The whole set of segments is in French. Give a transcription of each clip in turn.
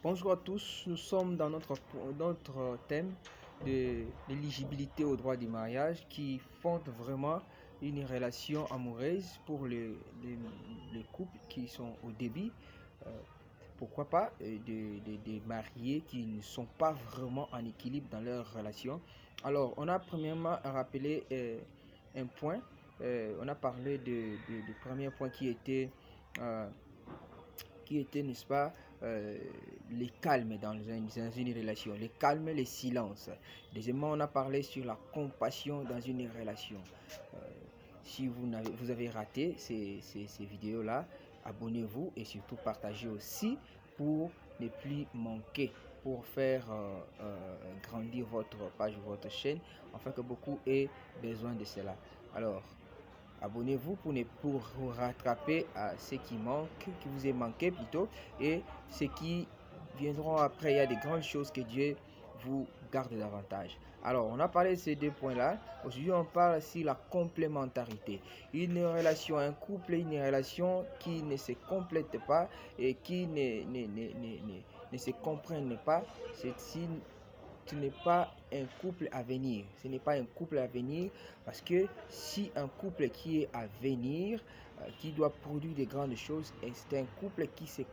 Bonjour à tous, nous sommes dans notre thème de l'éligibilité au droit du mariage qui fonde vraiment une relation amoureuse pour les couples qui sont au début. Euh, Pourquoi pas des mariés qui ne sont pas vraiment en équilibre dans leur relation. Alors, on a premièrement rappelé un point. On a parlé du premier point qui était, n'est-ce pas, les calmes dans une relation, les calmes, les silences. Deuxièmement, on a parlé sur la compassion dans une relation. Euh, si vous avez raté ces vidéos-là, abonnez-vous et surtout partagez aussi pour ne plus manquer, pour faire grandir votre page, votre chaîne, afin que beaucoup aient besoin de cela. Alors, abonnez-vous pour vous rattraper à ce qui manque, qui vous est manqué plutôt, et ce qui viendront après. Il y a des grandes choses que Dieu vous garde davantage. Alors, on a parlé de ces deux points-là. Aujourd'hui, on parle sur la complémentarité. Une relation, un couple, une relation qui ne se complète pas et qui ne se comprennent pas. Ce n'est pas un couple à venir. Ce n'est pas un couple à venir parce que si un couple qui est à venir, qui doit produire de grandes choses, c'est un couple qui se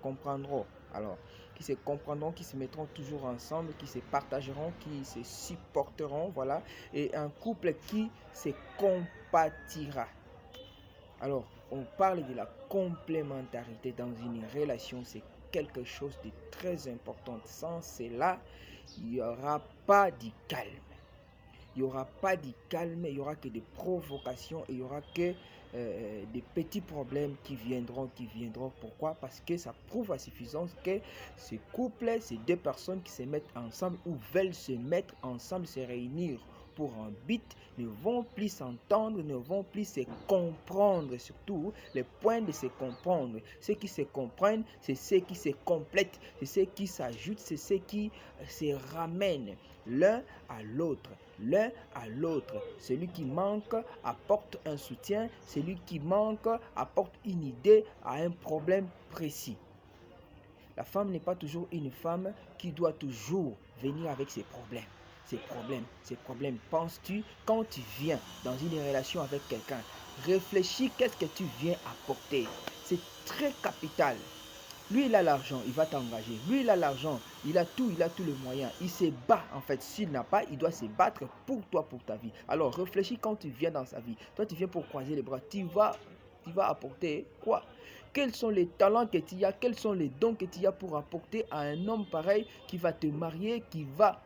comprendront. Alors, qui se comprendront, qui se mettront toujours ensemble, qui se partageront, qui se supporteront, voilà. Et un couple qui se compatira. Alors, on parle de la complémentarité dans une relation, c'est quelque chose de très important. Sans cela, il n'y aura pas de calme. Il n'y aura pas de calme, il n'y aura que des provocations, il n'y aura que des petits problèmes qui viendront. Pourquoi? Parce que ça prouve à suffisance que ce couple, ces deux personnes qui se mettent ensemble ou veulent se mettre ensemble, se réunir pour un but, ne vont plus s'entendre, ne vont plus se comprendre. Surtout, le point de se comprendre. Ceux qui se comprennent, c'est ceux qui se complètent, c'est ceux qui s'ajoutent, c'est ceux qui se ramènent l'un à l'autre. L'un à l'autre. Celui qui manque apporte un soutien, celui qui manque apporte une idée à un problème précis. La femme n'est pas toujours une femme qui doit toujours venir avec ses problèmes. Ces problèmes. Penses-tu, quand tu viens dans une relation avec quelqu'un, réfléchis qu'est-ce que tu viens apporter. C'est très capital. Lui, il a l'argent, il va t'engager. Lui, il a l'argent, il a tous les moyens. Il se bat, en fait. S'il n'a pas, il doit se battre pour toi, pour ta vie. Alors, réfléchis quand tu viens dans sa vie. Toi, tu viens pour croiser les bras. Tu vas apporter quoi? Quels sont les talents que tu as? Quels sont les dons que tu as pour apporter à un homme pareil qui va te marier, qui va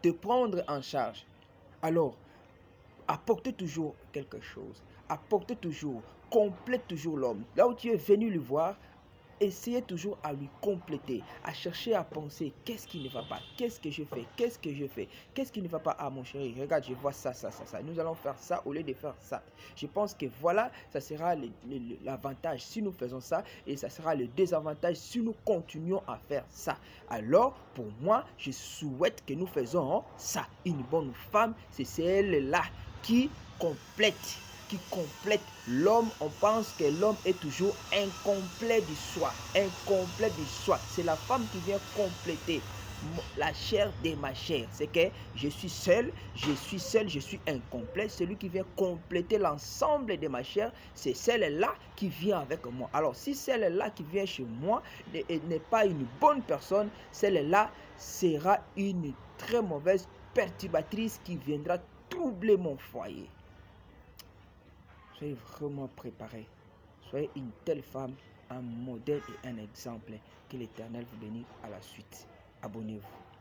te prendre en charge? Alors, apportez toujours quelque chose. Apportez toujours, complète toujours l'homme. Là où tu es venu le voir, essayez toujours à lui compléter, à chercher à penser qu'est-ce qui ne va pas, qu'est-ce que je fais, qu'est-ce qui ne va pas. Ah mon chéri, regarde, je vois ça. Nous allons faire ça au lieu de faire ça. Je pense que voilà, ça sera l'avantage si nous faisons ça et ça sera le désavantage si nous continuons à faire ça. Alors, pour moi, je souhaite que nous faisons ça. Une bonne femme, c'est celle-là qui complète l'homme. On pense que l'homme est toujours incomplet du soi. C'est la femme qui vient compléter la chair de ma chair. C'est que je suis seul, je suis incomplet. Celui qui vient compléter l'ensemble de ma chair, c'est celle-là qui vient avec moi. Alors si celle-là qui vient chez moi n'est pas une bonne personne, celle-là sera une très mauvaise perturbatrice qui viendra troubler mon foyer. Soyez vraiment préparés. Soyez une telle femme, un modèle et un exemple. Que l'Éternel vous bénisse à la suite. Abonnez-vous.